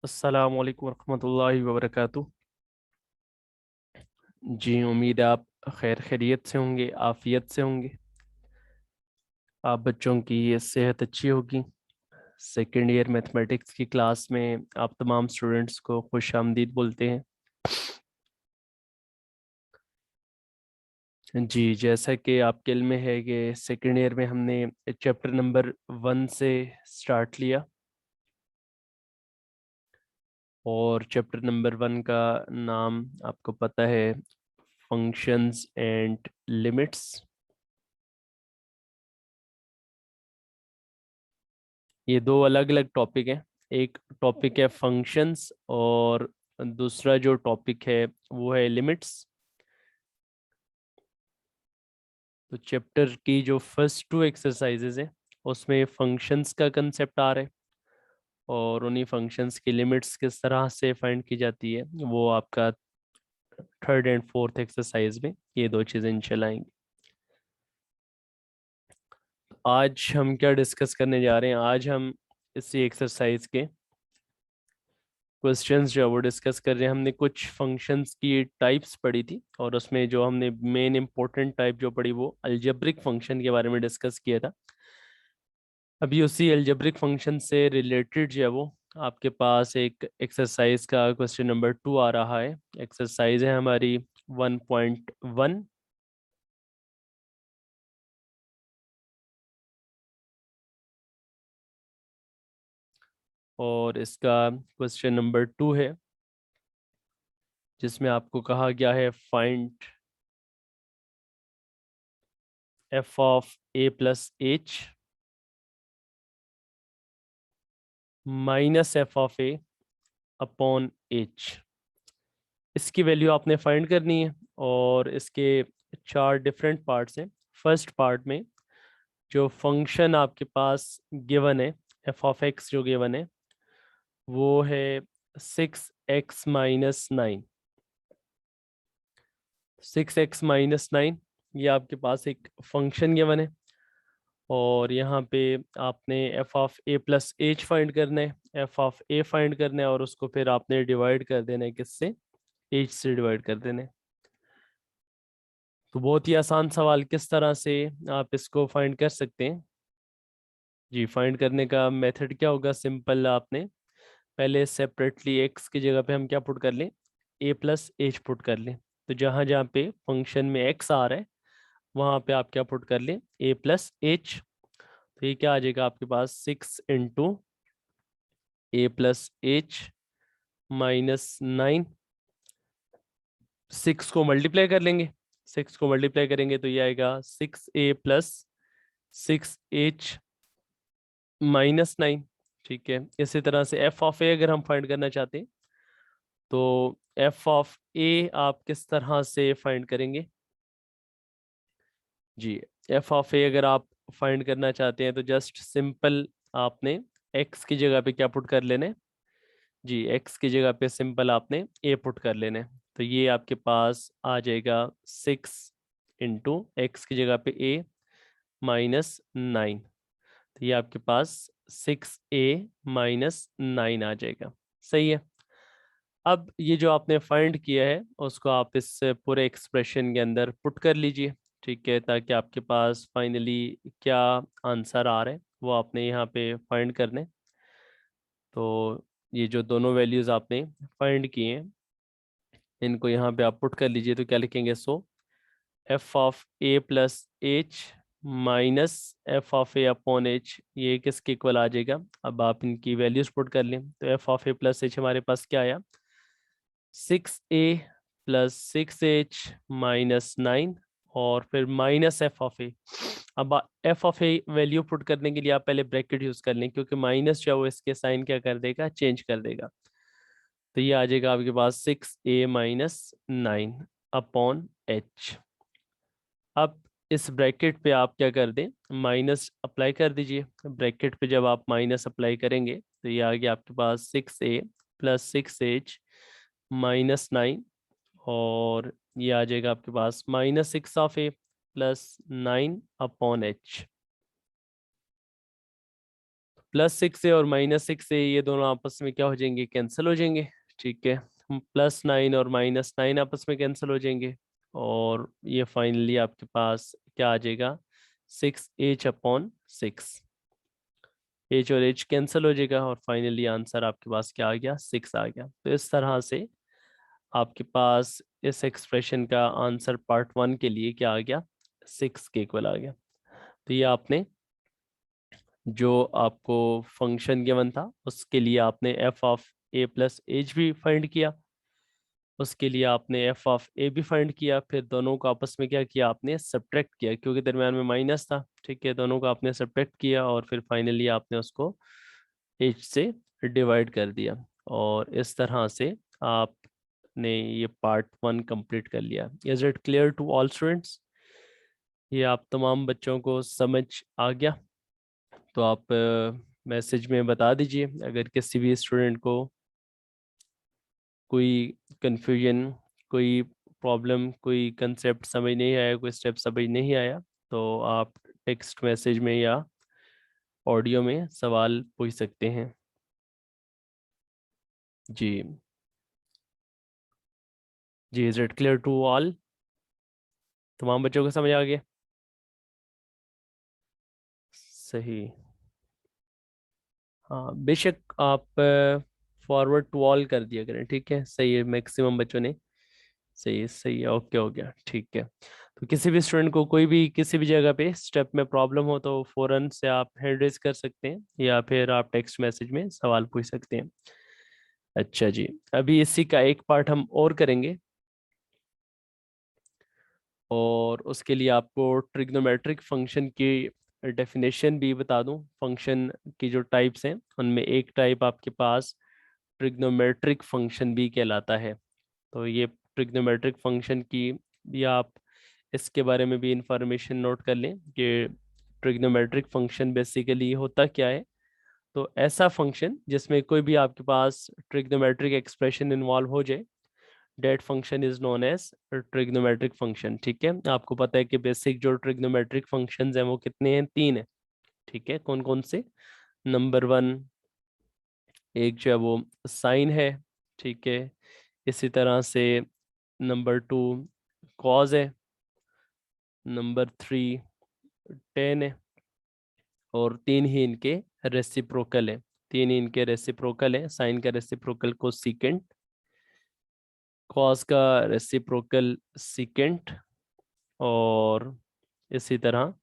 अस्सलाम वालेकुम रहमतुल्लाहि व बरकातुहू। जी, उम्मीद है आप खैर खैरियत से होंगे, आफियत से होंगे। आप बच्चों की ये सेहत अच्छी होगी। सेकेंड ईयर मैथमेटिक्स की क्लास में आप तमाम स्टूडेंट्स को खुश आमदीद बोलते हैं। जी, जैसा कि आपके इल्म में है कि सेकेंड ईयर में हमने चैप्टर नंबर 1 से स्टार्ट लिया और चैप्टर नंबर 1 का नाम आपको पता है, फंक्शंस एंड लिमिट्स। ये दो अलग अलग टॉपिक हैं। एक टॉपिक है फंक्शंस और दूसरा जो टॉपिक है वो है लिमिट्स। तो चैप्टर की जो फर्स्ट टू एक्सरसाइजेज हैं उसमें फंक्शंस का कंसेप्ट आ रहा है और उन्हीं फंक्शंस की लिमिट्स किस तरह से फाइंड की जाती है वो आपका थर्ड एंड फोर्थ एक्सरसाइज में ये दो चीज़ें इंशाल्लाह आएंगी। आज हम क्या डिस्कस करने जा रहे हैं, आज हम इसी एक्सरसाइज के क्वेश्चंस जो है वो डिस्कस कर रहे हैं। हमने कुछ फंक्शंस की टाइप्स पढ़ी थी और उसमें जो हमने मेन इंपॉर्टेंट टाइप जो पढ़ी वो अलजेब्रिक फंक्शन के बारे में डिस्कस किया था। अभी उसी अलजेब्रिक फंक्शन से रिलेटेड जो है वो आपके पास एक एक्सरसाइज का क्वेश्चन नंबर 2 आ रहा है। एक्सरसाइज है हमारी 1.1 और इसका क्वेश्चन नंबर 2 है जिसमें आपको कहा गया है find F of A plus H minus F of A upon H. इसकी वैल्यू आपने फाइंड करनी है और इसके चार डिफरेंट पार्ट्स हैं। फर्स्ट पार्ट में जो फंक्शन आपके पास गिवन है, एफ ऑफ एक्स जो गिवन है वो है 6x-9। 6x-9 ये आपके पास एक फंक्शन गिवन है और यहाँ पे आपने f of A plus H find करना है, एफ ऑफ ए फाइंड करना है और उसको फिर आपने डिवाइड कर देना है, किससे? एच से डिवाइड कर देना है। तो बहुत ही आसान सवाल, किस तरह से आप इसको फाइंड कर सकते हैं? जी, फाइंड करने का मेथड क्या होगा? सिंपल, आपने पहले सेपरेटली एक्स की जगह पे हम क्या पुट कर लें, ए प्लस एच पुट कर लें। तो जहाँ जहाँ पे फंक्शन में एक्स आ रहा है वहाँ पे आप क्या पुट कर लें, ए प्लस एच। तो ये क्या आ जाएगा आपके पास, 6 इंटू ए प्लस एच माइनस 9। 6 को मल्टीप्लाई कर लेंगे, 6 को मल्टीप्लाई करेंगे तो ये आएगा 6a+6h-9। ठीक है, इसी तरह से एफ ऑफ ए अगर हम फाइंड करना चाहते हैं तो एफ ऑफ ए आप किस तरह से फाइंड करेंगे? जी, एफ ऑफ ए अगर आप फाइंड करना चाहते हैं तो जस्ट सिंपल आपने एक्स की जगह पे क्या पुट कर लेना है? जी, एक्स की जगह पे सिंपल आपने ए पुट कर लेना है। तो ये आपके पास आ जाएगा 6 इंटू एक्स की जगह पे a-9। तो ये आपके पास 6a-9 आ जाएगा। सही है। अब ये जो आपने फाइंड किया है उसको आप इस पूरे एक्सप्रेशन के अंदर पुट कर लीजिए। ठीक है, ताकि आपके पास फाइनली क्या आंसर आ रहा है वो आपने यहाँ पे फाइंड करने। तो ये जो दोनों वैल्यूज़ आपने फाइंड किए हैं इनको यहाँ पे आप पुट कर लीजिए। तो क्या लिखेंगे? So F of A plus H minus F of A upon H, ये किसके इक्वल आ जाएगा? अब आप इनकी वैल्यूज पुट कर लें तो F of A plus H हमारे पास क्या आया, 6a+6h-9 और फिर माइनस एफ ऑफ ए। अब F of A value put करने के लिए आप पहले ब्रैकेट यूज कर लें क्योंकि माइनस जो है वो इसके साइन क्या कर देगा, चेंज कर देगा। तो ये आ जाएगा आपके पास 6a-9 अपॉन एच। अब इस ब्रैकेट पे आप क्या कर दें, माइनस अप्लाई कर दीजिए। ब्रैकेट पे जब आप माइनस अप्लाई करेंगे तो ये आ गया आपके पास 6a+6h-9 और ये आ जाएगा आपके पास -6 ऑफ a+9 अपॉन एच। +6 से और -6 से ये दोनों आपस में क्या हो जाएंगे, कैंसिल हो जाएंगे। ठीक है, +9 और -9 आपस में कैंसिल हो जाएंगे, और ये फाइनली आपके पास क्या आ जाएगा, 6h/6। एच और एच कैंसिल हो जाएगा, और फाइनली आंसर आपके पास क्या आ गया, 6 आ गया। तो इस तरह से आपके पास इस एक्सप्रेशन का आंसर पार्ट 1 के लिए क्या आ गया, 6 के इक्वल आ गया। तो ये आपने जो आपको फंक्शन गिवन था उसके लिए आपने f(a+h) भी फाइंड किया, उसके लिए आपने f(a) भी फाइंड किया, फिर दोनों को आपस में क्या किया, आपने सब्ट्रैक्ट किया क्योंकि दरम्यान में माइनस था। ठीक है, दोनों को आपने सब्ट्रैक्ट किया और फिर फाइनली आपने उसको h से डिवाइड कर दिया, और इस तरह से आपने ये पार्ट 1 कंप्लीट कर लिया। Is it clear to all students? ये आप तमाम बच्चों को समझ आ गया? तो आप मैसेज में बता दीजिए अगर किसी भी स्टूडेंट को कोई कंफ्यूजन, कोई प्रॉब्लम, कोई कंसेप्ट समझ नहीं आया, कोई स्टेप समझ नहीं आया, तो आप टेक्स्ट मैसेज में या ऑडियो में सवाल पूछ सकते हैं। जी जी, is it clear to all? तमाम बच्चों को समझ आ गया? सही। हाँ बेशक, आप फॉरवर्ड टू ऑल कर दिया करें, ठीक है, सही है, मैक्सिमम बच्चों ने सही है, सही है, ओके हो गया, ठीक है। तो किसी भी स्टूडेंट को कोई भी किसी भी जगह पे स्टेप में प्रॉब्लम हो तो फौरन से आप हैंड रेज कर सकते हैं, या फिर आप टेक्स्ट मैसेज में सवाल पूछ सकते हैं। अच्छा जी, अभी इसी का एक पार्ट हम और करेंगे, और उसके लिए आपको ट्रिग्नोमेट्रिक फंक्शन की डेफिनेशन भी बता दूं। फंक्शन की जो टाइप्स हैं उनमें एक टाइप आपके पास ट्रिग्नोमेट्रिक फंक्शन भी कहलाता है। तो ये ट्रिग्नोमेट्रिक फंक्शन की भी आप इसके बारे में भी इंफॉर्मेशन नोट कर लें कि ट्रिग्नोमेट्रिक फंक्शन बेसिकली होता क्या है। तो ऐसा फंक्शन जिसमें कोई भी आपके पास ट्रिग्नोमेट्रिक एक्सप्रेशन इन्वॉल्व हो जाए, that function is known as trigonometric function. ठीक है, आपको पता है कि बेसिक जो ट्रिग्नोमेट्रिक फंक्शंस हैं वो कितने हैं, 3 हैं। ठीक है, कौन कौन से? नंबर 1 एक जो है वो साइन है, ठीक है, इसी तरह से नंबर 2 कॉज है, नंबर 3 टेन है, और 3 ही इनके रेसिप्रोकल है। 3 ही इनके रेसिप्रोकल है, साइन का रेसिप्रोकल को सीकेंट, कॉस का रेसिप्रोकल सीकेंट, और इसी तरह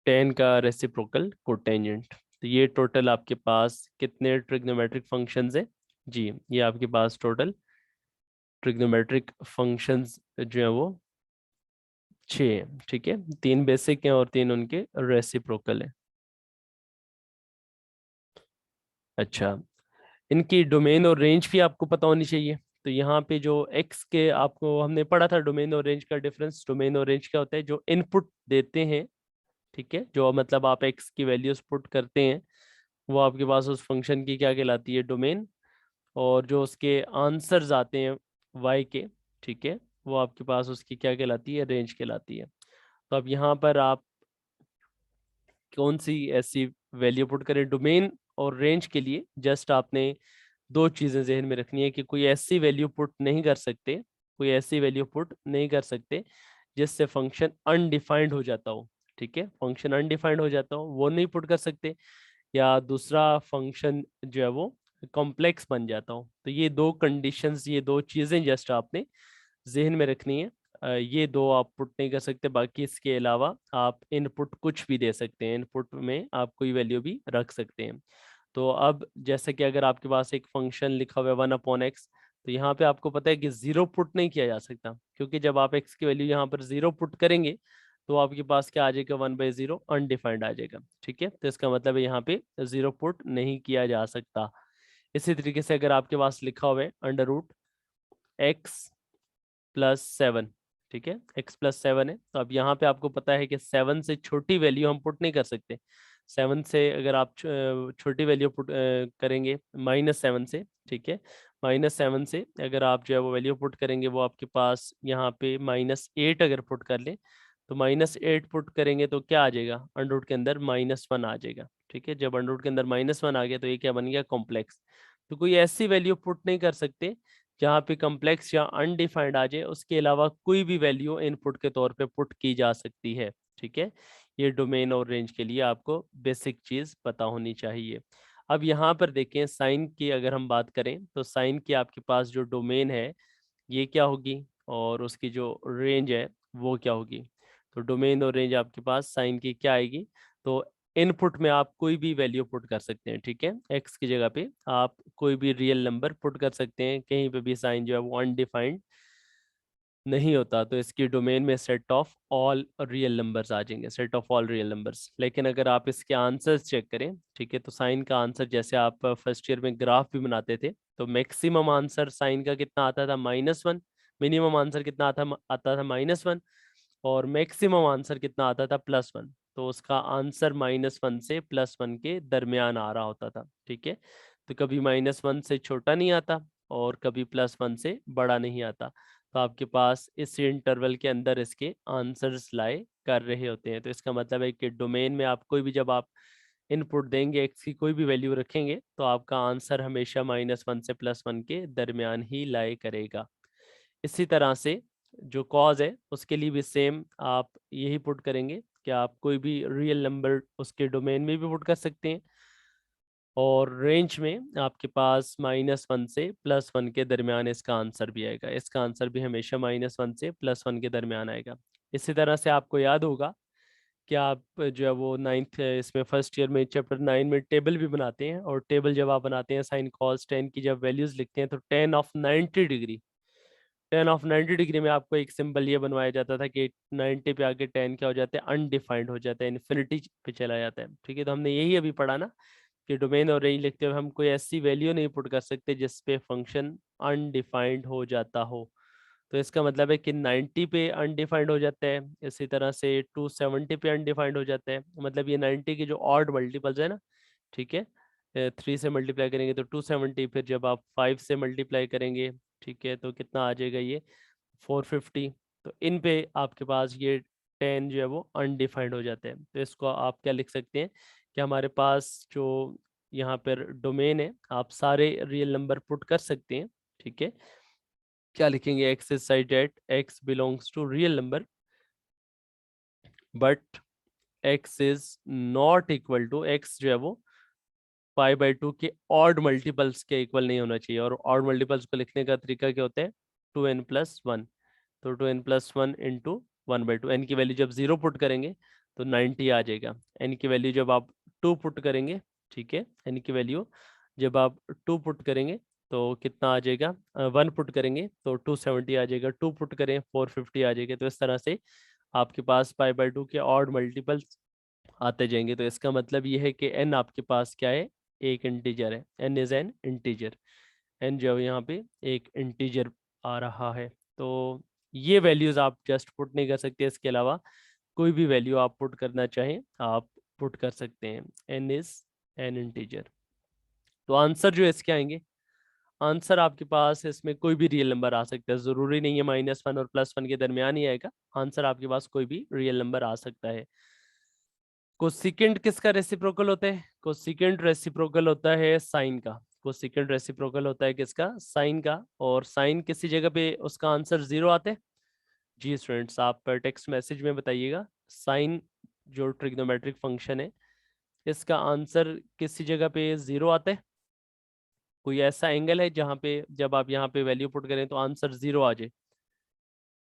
टेन का रेसिप्रोकल कोटेंजेंट। तो ये टोटल आपके पास कितने ट्रिग्नोमेट्रिक फंक्शंस हैं? जी, ये आपके पास टोटल ट्रिग्नोमेट्रिक फंक्शंस जो है वो 6 हैं। ठीक है, 3 बेसिक हैं और 3 उनके रेसिप्रोकल हैं। अच्छा, इनकी डोमेन और रेंज भी आपको पता होनी चाहिए। तो यहाँ पे जो एक्स के, आपको हमने पढ़ा था डोमेन और रेंज का डिफरेंस। डोमेन और रेंज क्या होता है? जो इनपुट देते हैं, ठीक है, जो मतलब आप एक्स की वैल्यूज पुट करते हैं, वो आपके पास उस फंक्शन की क्या कहलाती है, डोमेन। और जो उसके आंसर्स आते हैं वाई के, ठीक है, वो आपके पास उसकी क्या कहलाती है, रेंज कहलाती है। तो अब यहाँ पर आप कौन सी ऐसी वैल्यू पुट करें डोमेन और रेंज के लिए? जस्ट आपने दो चीजें जहन में रखनी है कि कोई ऐसी वैल्यू पुट नहीं कर सकते, कोई ऐसी वैल्यू पुट नहीं कर सकते जिससे फंक्शन अनडिफाइंड हो जाता हो। ठीक है, फंक्शन अनडिफाइंड हो जाता हो वो नहीं पुट कर सकते, या दूसरा फंक्शन जो है वो कॉम्प्लेक्स बन जाता हो। तो ये दो कंडीशंस, ये दो चीजें जस्ट आपने जहन में रखनी है। ये दो आप पुट नहीं कर सकते, बाकी इसके अलावा आप इनपुट कुछ भी दे सकते हैं, इनपुट में आप कोई वैल्यू भी रख सकते हैं। तो अब जैसे कि अगर आपके पास एक फंक्शन लिखा हुआ है 1/x, तो यहाँ पे आपको पता है कि 0 पुट नहीं किया जा सकता, क्योंकि जब आप x की वैल्यू यहाँ पर 0 पुट करेंगे तो आपके पास क्या आ जाएगा, 1/0 अनडिफाइंड आ जाएगा। ठीक है, तो इसका मतलब है यहाँ पे 0 पुट नहीं किया जा सकता। इसी तरीके से अगर आपके पास लिखा हुआ है √x+7, ठीक है, x+7 है, तो अब यहाँ पे आपको पता है कि 7 से छोटी वैल्यू हम पुट नहीं कर सकते। 7 से अगर आप छोटी वैल्यू पुट करेंगे -7 से, ठीक है, -7 से अगर आप जो है वो वैल्यू पुट करेंगे, वो आपके पास यहाँ पे -8 अगर पुट कर ले, तो -8 पुट करेंगे तो क्या आ जाएगा, अंडर रूट के अंदर -1 आ जाएगा। ठीक है, जब अंडर रूट के अंदर -1 आ गया तो ये क्या बन गया, कॉम्प्लेक्स। तो कोई ऐसी वैल्यू पुट नहीं कर सकते जहाँ पे कॉम्प्लेक्स या अनडिफाइंड आ जाए, उसके अलावा कोई भी वैल्यू इनपुट के तौर पे पुट की जा सकती है। ठीक है, ये डोमेन और रेंज के लिए आपको बेसिक चीज पता होनी चाहिए। अब यहाँ पर देखें साइन की अगर हम बात करें तो साइन की आपके पास जो डोमेन है ये क्या होगी, और उसकी जो रेंज है वो क्या होगी। तो डोमेन और रेंज आपके पास साइन की क्या आएगी, तो इनपुट में आप कोई भी वैल्यू पुट कर सकते हैं। ठीक है, एक्स की जगह पे आप कोई भी रियल नंबर पुट कर सकते हैं, कहीं पे भी साइन जो है वो अनडिफाइंड नहीं होता, तो इसकी डोमेन में set of all real numbers आ जाएंगे, set of all real numbers. लेकिन अगर आप इसके आंसर्स चेक करें, ठीक है, तो साइन का आंसर जैसे आप फर्स्ट ईयर में ग्राफ भी बनाते थे, तो मैक्सिमम आंसर साइन का कितना आता था, -1। मिनिमम आंसर कितना आता था -1, और मैक्सिमम आंसर कितना आता था, +1। तो उसका आंसर -1 से +1 के दरमियान आ रहा होता था। ठीक है, तो कभी -1 से छोटा नहीं आता और कभी +1 से बड़ा नहीं आता। तो आपके पास इस इंटरवल के अंदर इसके आंसर्स लाए कर रहे होते हैं। तो इसका मतलब है कि डोमेन में आप कोई भी, जब आप इनपुट देंगे, एक्स की कोई भी वैल्यू रखेंगे, तो आपका आंसर हमेशा -1 से +1 के दरमियान ही लाए करेगा। इसी तरह से जो कॉज है उसके लिए भी सेम आप यही पुट करेंगे कि आप कोई भी रियल नंबर उसके डोमेन में भी पुट कर सकते हैं, और रेंज में आपके पास -1 से +1 के दरमियान इसका आंसर भी आएगा। इसका आंसर भी हमेशा -1 से +1 के दरमियान आएगा। इसी तरह से आपको याद होगा कि आप जो है वो नाइन्थ इसमें फर्स्ट ईयर में चैप्टर 9 में टेबल भी बनाते हैं, और टेबल जब आप बनाते हैं साइन कॉस टेन की जब वैल्यूज लिखते हैं, तो टेन ऑफ 90 डिग्री में आपको एक सिंबल ये बनवाया जाता था कि 90 पे आके टेन क्या हो जाता है, अनडिफाइंड हो जाता है, इन्फिनिटी पे चला जाता है। ठीक है, तो हमने यही अभी पढ़ा ना कि डोमेन और रेंज लिखते हुए हम कोई ऐसी वैल्यू नहीं पुट कर सकते जिस पे फंक्शन अनडिफाइंड हो जाता हो। तो इसका मतलब है कि 90 पे अनडिफाइंड हो जाता है, इसी तरह से 270 पे अनडिफाइंड हो जाता है। मतलब ये 90 के जो ऑड मल्टीपल्स है ना, ठीक है, 3 से मल्टीप्लाई करेंगे तो 270, फिर जब आप 5 से मल्टीप्लाई करेंगे, ठीक है, तो कितना आ जाएगा ये 450। तो इन पे आपके पास ये 10 जो है वो अनडिफाइंड हो जाते हैं। तो इसको आप क्या लिख सकते हैं कि हमारे पास जो यहाँ पर डोमेन है, आप सारे रियल नंबर पुट कर सकते हैं। ठीक है, क्या लिखेंगे, x is such that x belongs to real number, but x is not equal to, x जो है वो π/2 के ऑड मल्टीपल्स के इक्वल नहीं होना चाहिए। और ऑड मल्टीपल्स को लिखने का तरीका क्या होता है, 2n+1। तो 2n+1 इंटू 1/2, एन की वैल्यू जब 0 पुट करेंगे तो 90 आ जाएगा। एन की वैल्यू जब आप 2 पुट करेंगे, ठीक है, एन की वैल्यू जब आप 2 पुट करेंगे तो कितना आ जाएगा, 1 पुट करेंगे तो 270 आ जाएगा, 2 पुट करें 450 आ जाएगा। तो इस तरह से आपके पास π/2 के ऑड मल्टीपल्स आते जाएंगे। तो इसका मतलब ये है कि n आपके पास क्या है, एक इंटीजर है, n is an integer. n जो है यहाँ पे एक इंटीजर आ रहा है। तो ये वैल्यूज आप जस्ट पुट नहीं कर सकते, इसके अलावा कोई भी वैल्यू आप पुट करना चाहें आप पुट कर सकते हैं। n is an integer. तो आंसर जो है इसके आएंगे, आंसर आपके पास इसमें कोई भी रियल नंबर आ सकता है, जरूरी नहीं है -1 और +1 के दरमियान ही आएगा। आंसर आपके पास कोई भी रियल नंबर आ सकता है। कोसिकेंट किसका रेसिप्रोकल होता है, कोसिकेंट रेसिप्रोकल होता है साइन का। कोसिकेंट रेसिप्रोकल होता है किसका, साइन का। और साइन किसी जगह पे उसका आंसर 0 आते हैं। जी स्टूडेंट्स, आप टेक्स्ट मैसेज में बताइएगा, साइन जो ट्रिग्नोमेट्रिक फंक्शन है इसका आंसर किसी जगह पे 0 आता है। कोई ऐसा एंगल है जहाँ पे जब आप यहाँ पे वैल्यू पुट करें तो आंसर 0 आ जाए,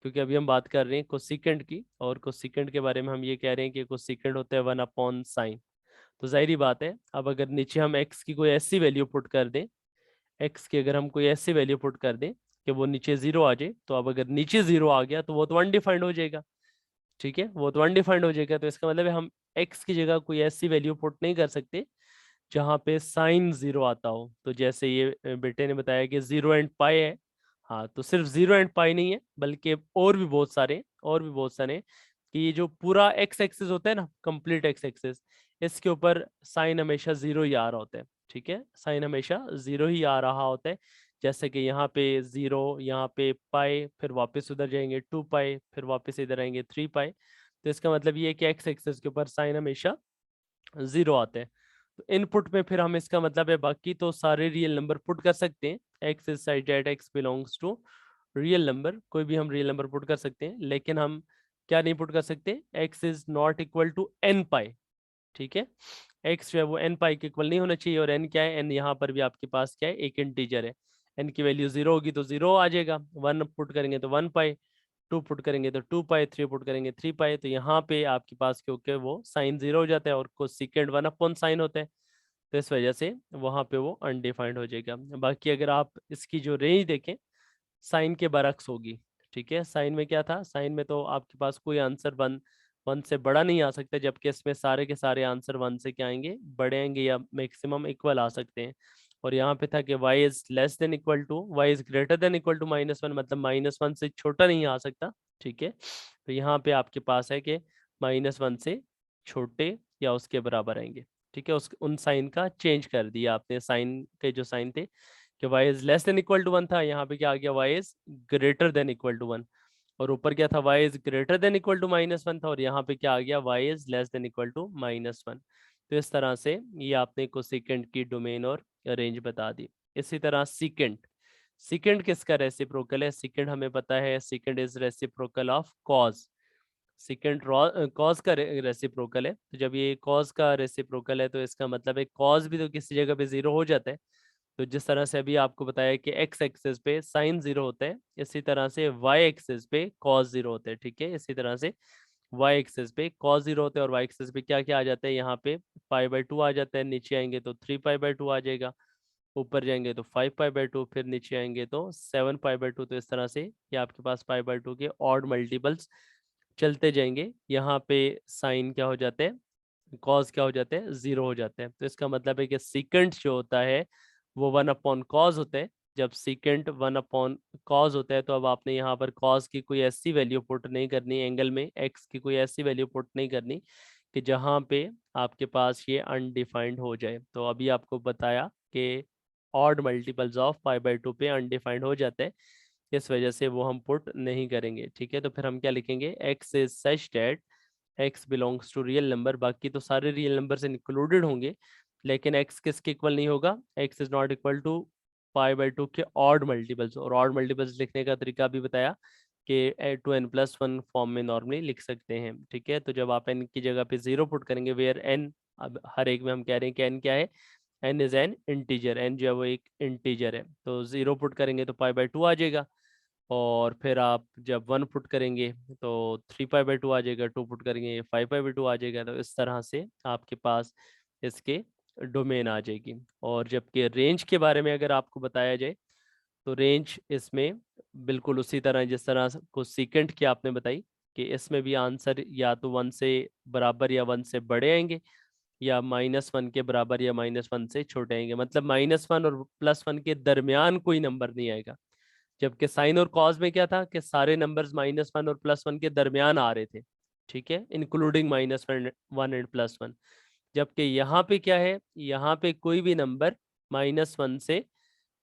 क्योंकि अभी हम बात कर रहे हैं कोसिकेंट की, और कोसिकेंट के बारे में हम ये कह रहे हैं कि कोसिकेंट होता है 1/sin। तो जाहिर बात है, अब अगर नीचे हम x की कोई ऐसी वैल्यू पुट कर दें, x की अगर हम कोई ऐसी वैल्यू पुट कर दें कि वो नीचे 0 आ जाए, तो अब अगर नीचे 0 आ गया तो वो तो अनडिफाइंड हो जाएगा। ठीक है, वो तो अनडिफाइंड हो जाएगा। तो इसका मतलब है हम x की जगह कोई ऐसी वैल्यू पुट नहीं कर सकते जहाँ पे साइन 0 आता हो। तो जैसे ये बेटे ने बताया कि 0 एंड पाई है, हाँ, तो सिर्फ 0 एंड पाई नहीं है, बल्कि और भी बहुत सारे कि ये जो पूरा एक्स एक्सिस होता है ना, कंप्लीट एक्स एक्सिस, इसके ऊपर साइन हमेशा 0 ही आ रहा होता है। ठीक है, साइन हमेशा 0 ही आ रहा होता है। जैसे कि यहाँ पे 0, यहाँ पे पाई, फिर वापस उधर जाएंगे 2 पाई, फिर वापस इधर आएंगे 3 पाई। तो इसका मतलब ये है कि एक्स एक्सिस के ऊपर साइन हमेशा 0 आते हैं। तो इनपुट में फिर हम इसका मतलब है बाकी तो सारे रियल नंबर पुट कर सकते हैं, x is such that x belongs to real number, कोई भी हम रियल नंबर पुट कर सकते हैं, लेकिन हम क्या नहीं पुट कर सकते, x is not equal to n pi. ठीक है, एक्स जो है वो एन पाई के इक्वल नहीं होना चाहिए, और एन क्या है, एन यहाँ पर भी आपके पास क्या है, एक इंटीजर है। एन की वैल्यू 0 होगी तो 0 आ जाएगा, 1 पुट करेंगे तो 1 पाई, 2 पुट करेंगे तो 2 पाई, 3 पुट करेंगे 3 पाई। तो यहाँ पे आपके पास क्योंकि वो साइन 0 हो जाता है और कोसेकेंट 1 अपॉन साइन होता है, तो इस वजह से वहां पे वो अनडिफाइंड हो जाएगा। बाकी अगर आप इसकी जो रेंज देखें, साइन के बरक्स होगी। ठीक है, साइन में क्या था, साइन में तो आपके पास कोई आंसर वन वन से बड़ा नहीं आ सकता, जबकि इसमें सारे के सारे आंसर वन से क्या आएंगे, बड़े आएंगे या मैक्सिमम इक्वल आ सकते हैं। और यहाँ पे था कि y is less than equal to, y is greater than equal to -1, मतलब -1 से छोटा नहीं आ सकता। ठीक है, तो यहाँ पे आपके पास है कि -1 से छोटे या उसके बराबर आएंगे। ठीक है, उस उन साइन का चेंज कर दिया आपने, साइन के जो साइन थे कि y is less than equal to 1 था, यहाँ पे क्या आ गया, y is greater than equal to 1। और ऊपर क्या था, y is greater than equal to -1 था, और यहाँ पे क्या आ गया, y is less than equal to -1। तो इस तरह से ये आपने कोसेकेंट की डोमेन और रेंज बता दी। इसी तरह सीकेंट, सीकेंट किसका रेसिप्रोकल है, सीकेंट हमें पता है secant is reciprocal of cause. Secant cause का रेसिप्रोकल है, तो जब ये कॉज का रेसिप्रोकल है तो इसका मतलब है कॉज भी तो किसी जगह पे 0 हो जाता है। तो जिस तरह से अभी आपको बताया कि एक्स एक्सिस पे साइन 0 होता है, इसी तरह से वाई एक्सिस पे कॉस 0 होता है। ठीक है, इसी तरह से वाई एक्सिस पे कॉस 0 होता है, और वाई एक्सिस पे क्या क्या आ जाता है, यहाँ पे पाई/2 आ जाता है, नीचे आएंगे तो 3 पाई/2 आ जाएगा, ऊपर जाएंगे तो 5 पाई/2, फिर नीचे आएंगे तो 7 पाई/2। तो इस तरह से ये आपके पास पाई/2 के ऑड मल्टीपल्स चलते जाएंगे। यहाँ पे साइन क्या हो जाते हैं, कॉज क्या हो जाते हैं, 0 हो जाते हैं। तो इसका मतलब है कि सीकेंट जो होता है वो 1 अपॉन कॉज होता है। जब सीकेंट 1 अपॉन कॉज होता है तो अब आपने यहाँ पर कॉज की कोई ऐसी वैल्यू पुट नहीं करनी, एंगल में एक्स की कोई ऐसी वैल्यू पुट नहीं करनी कि जहाँ पे आपके पास ये अनडिफाइंड हो जाए। तो अभी आपको बताया कि ऑड मल्टीपल्स ऑफ पाई/2 पे अनडिफाइंड हो जाते हैं, इस वजह से वो हम पुट नहीं करेंगे। ठीक है, तो फिर हम क्या लिखेंगे, x is such that x belongs to real number, बाकी तो सारे रियल नंबर इंक्लूडेड होंगे, लेकिन एक्स किसके इक्वल नहीं होगा, x is not equal to पाई/2 के ऑड मल्टीपल्स। और ऑड मल्टीपल्स लिखने का तरीका भी बताया कि 2n+1 फॉर्म में नॉर्मली लिख सकते हैं। ठीक है, तो जब आप n की जगह पे 0 पुट करेंगे, वेयर n, अब हर एक में हम कह रहे हैं कि n क्या है, n is an integer, n जो है वो एक इंटीजर है, तो 0 पुट करेंगे तो पाई/2 आ जाएगा। और फिर आप जब 1 पुट करेंगे तो 3 पाई/2 आ जाएगा, 2 पुट करेंगे 5 पाई/2 आ जाएगा। तो इस तरह से आपके पास इसके डोमेन आ जाएगी। और जबकि रेंज के बारे में अगर आपको बताया जाए तो रेंज इसमें बिल्कुल उसी तरह जिस तरह को सीकेंट की आपने बताई कि इसमें भी आंसर या तो 1 से बराबर या 1 से बड़े आएंगे, या -1 के बराबर या -1 से छोटे आएंगे, मतलब -1 और +1 के दरमियान कोई नंबर नहीं आएगा। जबकि साइन और कॉस में क्या था कि सारे नंबर्स -1 और +1 के दरमियान आ रहे थे। ठीक है, इंक्लूडिंग -1 एंड +1। जबकि यहाँ पे क्या है, यहाँ पे कोई भी नंबर -1 से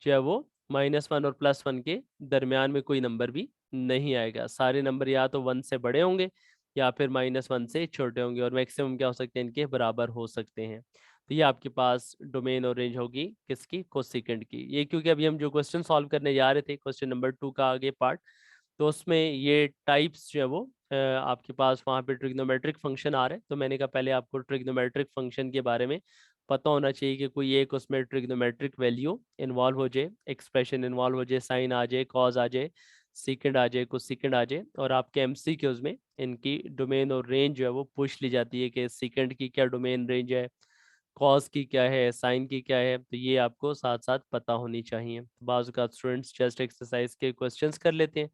जो है वो -1 और +1 के दरमियान में कोई नंबर भी नहीं आएगा। सारे नंबर या तो 1 से बड़े होंगे या फिर -1 से छोटे होंगे, और मैक्सिमम क्या हो सकते हैं, इनके बराबर हो सकते हैं। तो ये आपके पास डोमेन और रेंज होगी किसकी, कोसेकेंट की। ये क्योंकि अभी हम जो क्वेश्चन सॉल्व करने जा रहे थे, क्वेश्चन नंबर 2 का आगे पार्ट, तो उसमें ये टाइप्स जो है वो आपके पास वहाँ पे ट्रिग्नोमेट्रिक फंक्शन आ रहे हैं। तो मैंने कहा पहले आपको ट्रिग्नोमेट्रिक फंक्शन के बारे में पता होना चाहिए कि कोई एक उसमें ट्रिग्नोमेट्रिक वैल्यू इन्वॉल्व हो जाए, एक्सप्रेशन इन्वॉल्व हो जाए, साइन आ जाए, कॉज आ जाए, सीकेंड आ जाए, कुछ सीकेंड आ जाए, और आपके एमसीक्यूज में इनकी डोमेन और रेंज जो है वो पूछ ली जाती है कि सीकेंड की क्या डोमेन रेंज है, कॉस की क्या है, साइन की क्या है। तो ये आपको साथ साथ पता होनी चाहिए। बाज़ का स्टूडेंट्स जस्ट एक्सरसाइज के क्वेश्चंस कर लेते हैं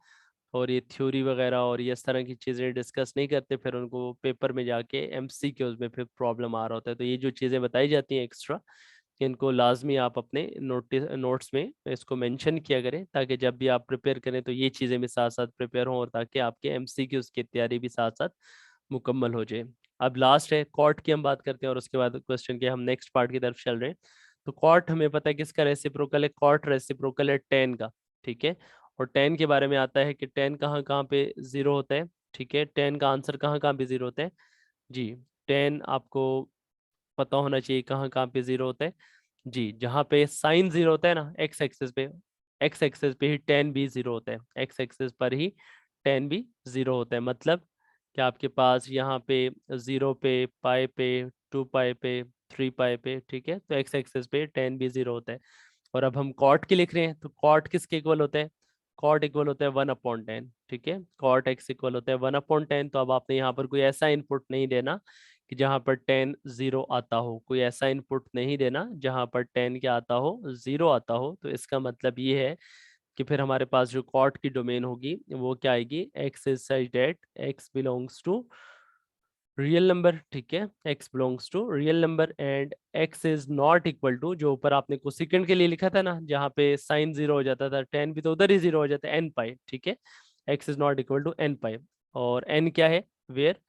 और ये थ्योरी वगैरह और ये इस तरह की चीज़ें डिस्कस नहीं करते, फिर उनको पेपर में जाके एमसीक्यूज में फिर प्रॉब्लम आ रहा होता है। तो ये जो चीज़ें बताई जाती हैं एक्स्ट्रा, इनको लाजमी आप अपने नोट्स में इसको मेंशन किया करें, ताकि जब भी आप प्रिपेयर करें तो ये चीज़ें भी साथ साथ प्रिपेयर हों, और ताकि आपके एमसीक्यूज की तैयारी भी साथ साथ मुकम्मल हो जाए। अब लास्ट है कॉट की हम बात करते हैं, और उसके बाद क्वेश्चन के हम नेक्स्ट पार्ट की तरफ चल रहे हैं। तो कॉट हमें पता है किसका रेसिप्रोकल है, कॉट रेसिप्रोकल है टेन का। ठीक है, और टेन के बारे में आता है कि टेन कहाँ कहाँ पे 0 होता है, ठीक है, 10 का आंसर कहाँ कहाँ पे जीरो होता है जी। 10 आपको पता होना चाहिए कहाँ कहाँ पे जीरो होता है जी। जहाँ पे साइन जीरो होता है ना एक्स एक्सेस पे ही 10 भी जीरो होता है, एक्स एक्सेस पर ही 10 भी जीरो होता है। मतलब कि आपके पास यहाँ पे जीरो पे, पाई पे, 2 पाई पे, 3 पाई पे, ठीक है। तो एक्स एक्सेस पे 10 भी जीरो होता है। और अब हम कॉट की लिख रहे हैं, तो कॉट किसके इक्वल होता है, कॉट इक्वल होता है 1/10, ठीक है। कॉट एक्स इक्वल होता है 1/10। तो अब आपने यहाँ पर कोई ऐसा इनपुट नहीं देना कि जहाँ पर 10 जीरो आता हो, कोई ऐसा इनपुट नहीं देना जहाँ पर 10 क्या आता हो, जीरो आता हो। तो इसका मतलब ये है कि फिर हमारे पास जो कॉट की डोमेन होगी वो क्या आएगी, x is such that x belongs to real number, ठीक है। x belongs to real number and x is not equal to, जो ऊपर आपने कोसेकेंड के लिए लिखा था ना, जहाँ पे साइन जीरो हो जाता था, 10 भी तो उधर ही जीरो हो जाता है, n पाई, ठीक है। x is not equal to n pi. और n क्या है, where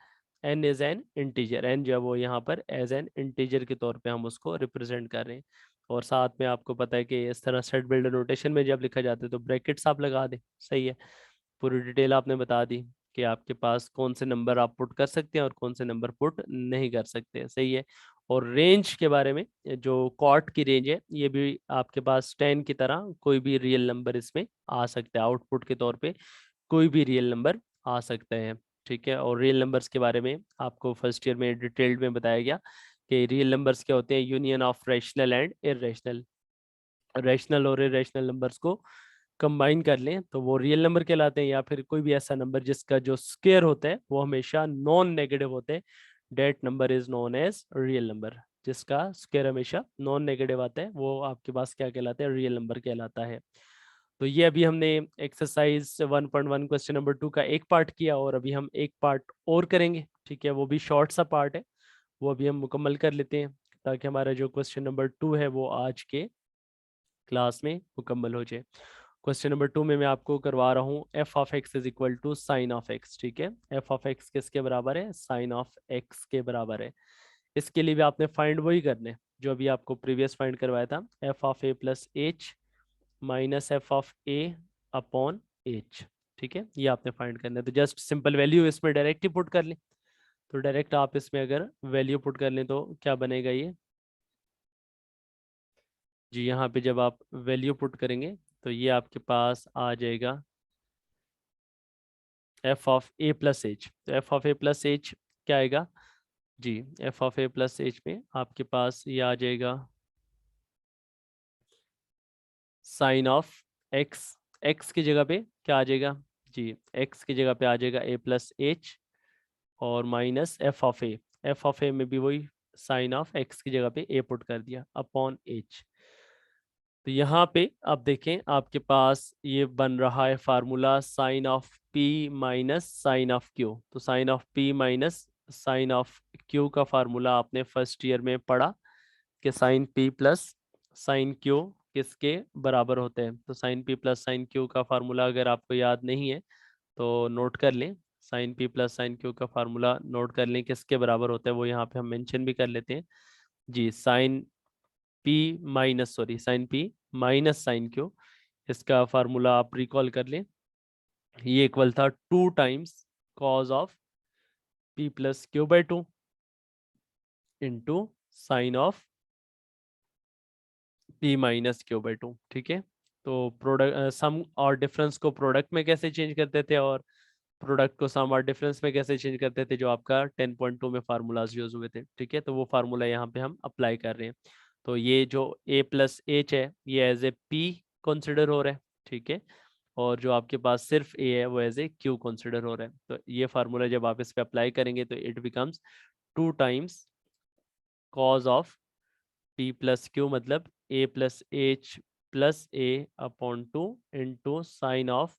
n is an integer, n जो है वो यहाँ पर एज एन इंटीजर के तौर पे हम उसको रिप्रेजेंट कर रहे हैं। और साथ में आपको पता है कि इस तरह सेट बिल्डर नोटेशन में जब लिखा जाता है तो ब्रैकेट्स आप लगा दें, सही है। पूरी डिटेल आपने बता दी कि आपके पास कौन से नंबर आप पुट कर सकते हैं और कौन से नंबर पुट नहीं कर सकते हैं, सही है। और रेंज के बारे में, जो कॉट की रेंज है, ये भी आपके पास 10 की तरह कोई भी रियल नंबर इसमें आ सकता है, आउटपुट के तौर पे कोई भी रियल नंबर आ सकते हैं, ठीक है। और रियल नंबर्स के बारे में आपको फर्स्ट ईयर में डिटेल्ड में बताया गया कि रियल नंबर्स क्या होते हैं, union of rational and irrational. Rational और इरेशनल नंबर्स को कंबाइन कर लें तो वो रियल नंबर कहलाते हैं, या फिर कोई भी ऐसा नंबर जिसका जो स्क्वायर होता है वो हमेशा नॉन नेगेटिव होते हैं, that number is known as real number. जिसका स्क्वायर हमेशा नॉन नेगेटिव आता है वो आपके पास क्या कहलाता है, रियल नंबर कहलाता है। तो ये अभी हमने एक्सरसाइज 1.1 क्वेश्चन नंबर 2 का एक पार्ट किया, और अभी हम एक पार्ट और करेंगे, ठीक है। वो भी शॉर्ट सा पार्ट है, वो अभी हम मुकम्मल कर लेते हैं ताकि हमारा जो क्वेश्चन नंबर 2 है वो आज के क्लास में मुकम्मल हो जाए। क्वेश्चन नंबर 2 में मैं आपको करवा रहा हूँ f of x is equal to sine of x, ठीक है। एफ ऑफ एक्स किसके बराबर है, साइन ऑफ एक्स के बराबर है। इसके लिए भी आपने फाइंड वही करने जो अभी आपको प्रीवियस फाइंड करवाया था, F of A plus H minus F of A upon H, ठीक है। ये आपने फाइंड करना है, तो जस्ट सिंपल वैल्यू इसमें डायरेक्ट ही पुट कर लें। तो डायरेक्ट आप इसमें अगर वैल्यू पुट कर लें तो क्या बनेगा ये जी। यहाँ पे जब आप वैल्यू पुट करेंगे तो ये आपके पास आ जाएगा F of A plus H. तो F of A plus H क्या आएगा जी, F of A plus H में आपके पास ये आ जाएगा साइन ऑफ एक्स। एक्स की जगह पे क्या आ जाएगा जी, एक्स की जगह पे आ जाएगा ए प्लस एच और minus F of A. F of A में भी वही साइन ऑफ एक्स की जगह पे ए पुट कर दिया अपॉन एच। तो यहाँ पे आप देखें आपके पास ये बन रहा है formula sine of P minus sine of Q. तो sine of P minus sine of Q का फार्मूला आपने फर्स्ट ईयर में पढ़ा कि sine P plus sine Q किसके बराबर होते हैं। तो sine P plus sine Q का फार्मूला अगर आपको याद नहीं है तो नोट कर लें। Sine P plus sine Q का फार्मूला नोट कर लें किसके बराबर होता है, वो यहाँ पे हम मेंशन भी कर लेते हैं जी। Sine P minus sorry sine P minus sine Q, इसका फार्मूला आप रिकॉल कर लें। ये इक्वल था 2 times cos of P plus Q by 2 into sine of P minus Q by 2, ठीक है। तो प्रोडक्ट सम और डिफरेंस को प्रोडक्ट में कैसे चेंज करते थे और प्रोडक्ट को सम और डिफरेंस में कैसे चेंज करते थे, जो आपका 10.2 में फार्मूलाज यूज हुए थे, ठीक है। तो वो फार्मूला यहाँ पे हम अप्लाई कर रहे हैं। तो ये जो ए प्लस एच है ये एज ए पी कंसिडर हो रहा है, ठीक है। और जो आपके पास सिर्फ ए है वो एज ए क्यू कंसिडर हो रहा है। तो ये फार्मूला जब आप इस पे अप्लाई करेंगे तो it becomes 2 times cos of P plus Q, मतलब A plus H plus A upon 2 into sine of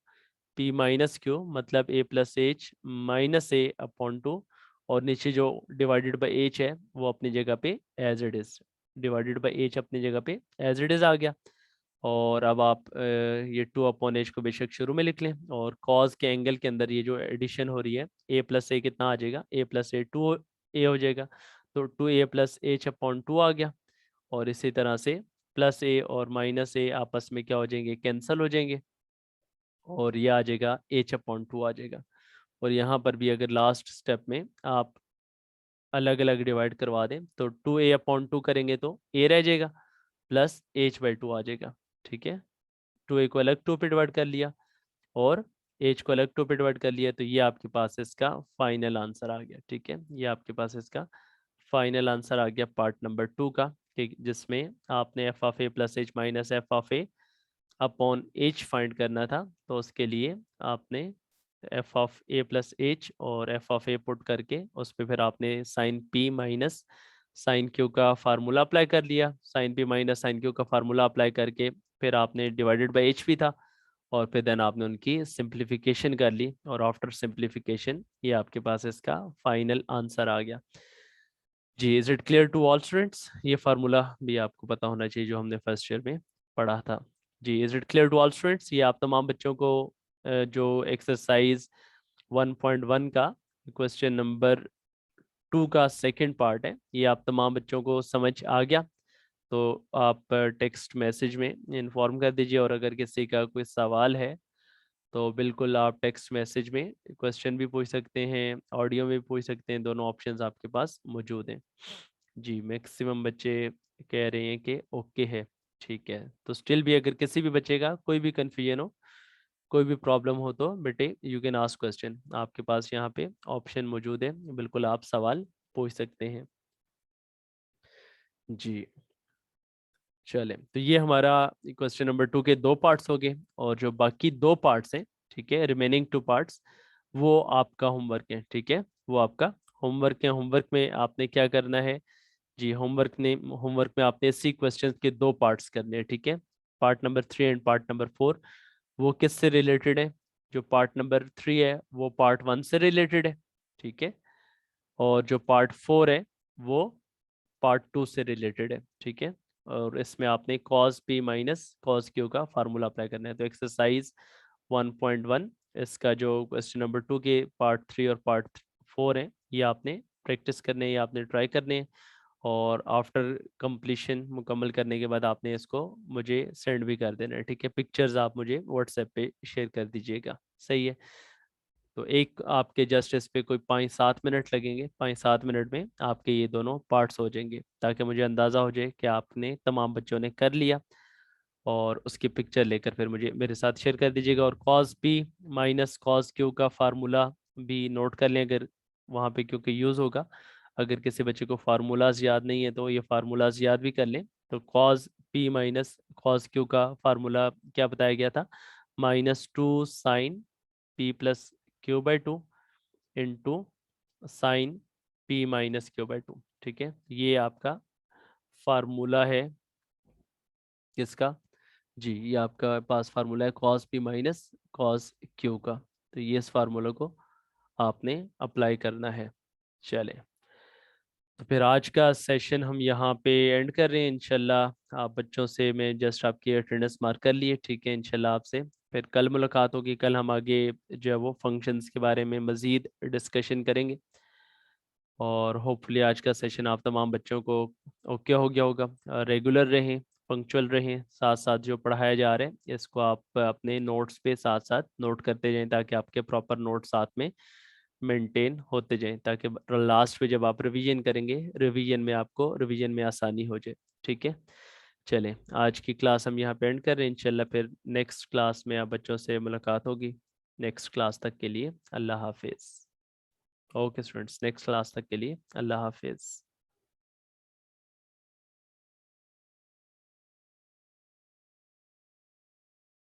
P minus Q, मतलब A plus H minus A upon 2। और नीचे जो डिवाइडेड बाई एच है वो अपनी जगह पे as it is, divided by h अपनी जगह पे एज इट इज आ गया। और अब आप ये 2/h को बेशक शुरू में लिख लें, और कॉज के एंगल के अंदर ये जो एडिशन हो रही है ए प्लस ए कितना आ जाएगा, ए प्लस ए 2 ए हो जाएगा। तो 2a प्लस एच अपॉन 2 आ गया। और इसी तरह से प्लस ए और माइनस ए आपस में क्या हो जाएंगे, कैंसल हो जाएंगे, और ये आ जाएगा एच अपॉन 2 आ जाएगा। और यहाँ पर भी अगर लास्ट स्टेप में आप अलग अलग डिवाइड करवा दें तो 2a/2 करेंगे तो a रह जाएगा प्लस h/2 आ जाएगा। ठीक है, 2a को अलग 2 पे डिवाइड कर लिया और h को अलग 2 पे डिवाइड कर लिया, तो ये आपके पास इसका फाइनल आंसर आ गया। ठीक है, ये आपके पास इसका फाइनल आंसर आ गया पार्ट नंबर 2 का। ठीक, जिसमें आपने f of A plus H minus F of A upon h find करना था। तो उसके लिए आपने f of A plus H और एफ ऑफ ए पुट करके उस पर फिर आपने sine P minus sine Q का फार्मूला अप्लाई कर लिया। Sine P minus sine Q का फार्मूला अप्लाई करके फिर आपने डिवाइडेड बाई एच भी था और फिर देन आपने उनकी सिंप्लीफिकेशन कर ली और आफ्टर सिंप्लीफिकेशन ये आपके पास इसका फाइनल आंसर आ गया। जी, is it clear to all students? ये फार्मूला भी आपको पता होना चाहिए जो हमने फर्स्ट ईयर में पढ़ा था। जी, is it clear to all students? ये आप तमाम बच्चों को जो एक्सरसाइज 1.1 का क्वेश्चन नंबर 2 का सेकंड पार्ट है, ये आप तमाम बच्चों को समझ आ गया? तो आप टेक्स्ट मैसेज में इन्फॉर्म कर दीजिए और अगर किसी का कोई सवाल है तो बिल्कुल आप टेक्स्ट मैसेज में क्वेश्चन भी पूछ सकते हैं, ऑडियो में भी पूछ सकते हैं, दोनों ऑप्शंस आपके पास मौजूद हैं। जी, मैक्सिमम बच्चे कह रहे हैं कि ओके है। ठीक है, तो स्टिल भी अगर किसी भी बच्चे का कोई भी कन्फ्यूजन हो, कोई भी प्रॉब्लम हो तो बेटे यू कैन आस्क क्वेश्चन, आपके पास यहाँ पे ऑप्शन मौजूद है, बिल्कुल आप सवाल पूछ सकते हैं। जी, चले, तो ये हमारा क्वेश्चन नंबर 2 के 2 पार्ट्स हो गए और जो बाकी 2 पार्ट्स हैं, ठीक है, रिमेनिंग 2 पार्ट्स, वो आपका होमवर्क है। ठीक है, वो आपका होमवर्क है। होमवर्क में आपने क्या करना है? जी, होमवर्क में आपने इसी क्वेश्चन के 2 पार्ट्स करने हैं। ठीक है, part number 3 and part number 4 वो किससे रिलेटेड है? जो पार्ट नंबर 3 है वो पार्ट 1 से रिलेटेड है। ठीक है, और जो पार्ट 4 है वो पार्ट 2 से रिलेटेड है। ठीक है, और इसमें आपने cos p minus cos q का फार्मूला अप्लाई करना है। तो एक्सरसाइज 1.1 इसका जो क्वेश्चन नंबर 2 के पार्ट 3 और पार्ट 4 है, ये आपने प्रैक्टिस करने हैं, ये आपने ट्राई करने हैं और आफ्टर कंप्लीशन मुकम्मल करने के बाद आपने इसको मुझे सेंड भी कर देना है। ठीक है, पिक्चर्स आप मुझे व्हाट्सएप पे शेयर कर दीजिएगा। सही है, तो एक आपके जस्ट इस पे कोई 5-7 मिनट लगेंगे, 5-7 मिनट में आपके ये दोनों पार्ट्स हो जाएंगे ताकि मुझे अंदाज़ा हो जाए कि आपने तमाम बच्चों ने कर लिया। और उसकी पिक्चर लेकर फिर मुझे मेरे साथ शेयर कर दीजिएगा और cos p minus cos q का फार्मूला भी नोट कर लें अगर वहाँ पे, क्योंकि यूज़ होगा। अगर किसी बच्चे को फार्मूलाज याद नहीं है तो ये फार्मूलाज याद भी कर लें। तो cos p minus cos q का फार्मूला क्या बताया गया था? -2 sine p plus q/2 into sine p minus q/2। ठीक है, ये आपका फार्मूला है किसका? जी, ये आपका पास फार्मूला है cos p minus cos q का। तो ये इस फार्मूला को आपने अप्लाई करना है। चले, तो फिर आज का सेशन हम यहाँ पे एंड कर रहे हैं। इंशाल्लाह आप बच्चों से मैं जस्ट आपकी अटेंडेंस मार्क कर लिए। ठीक है, इंशाल्लाह आपसे फिर कल मुलाकात होगी। कल हम आगे जो है वो फंक्शंस के बारे में मज़ीद डिस्कशन करेंगे और होपफुली आज का सेशन आप तमाम बच्चों को ओके हो गया होगा। रेगुलर रहें, पंक्चुअल रहें, साथ साथ जो पढ़ाया जा रहा है इसको आप अपने नोट्स पे साथ साथ नोट करते जाएं ताकि आपके प्रॉपर नोट साथ में मेंटेन होते जाएं, ताकि लास्ट पे जब आप रिवीजन करेंगे, रिवीजन में आपको रिवीजन में आसानी हो जाए। ठीक है, चलें, आज की क्लास हम यहाँ पे एंड कर रहे हैं। इंशाल्लाह फिर नेक्स्ट क्लास में आप बच्चों से मुलाकात होगी। नेक्स्ट क्लास तक के लिए अल्लाह हाफिज़। ओके स्टूडेंट्स, नेक्स्ट क्लास तक के लिए अल्लाह हाफिज़।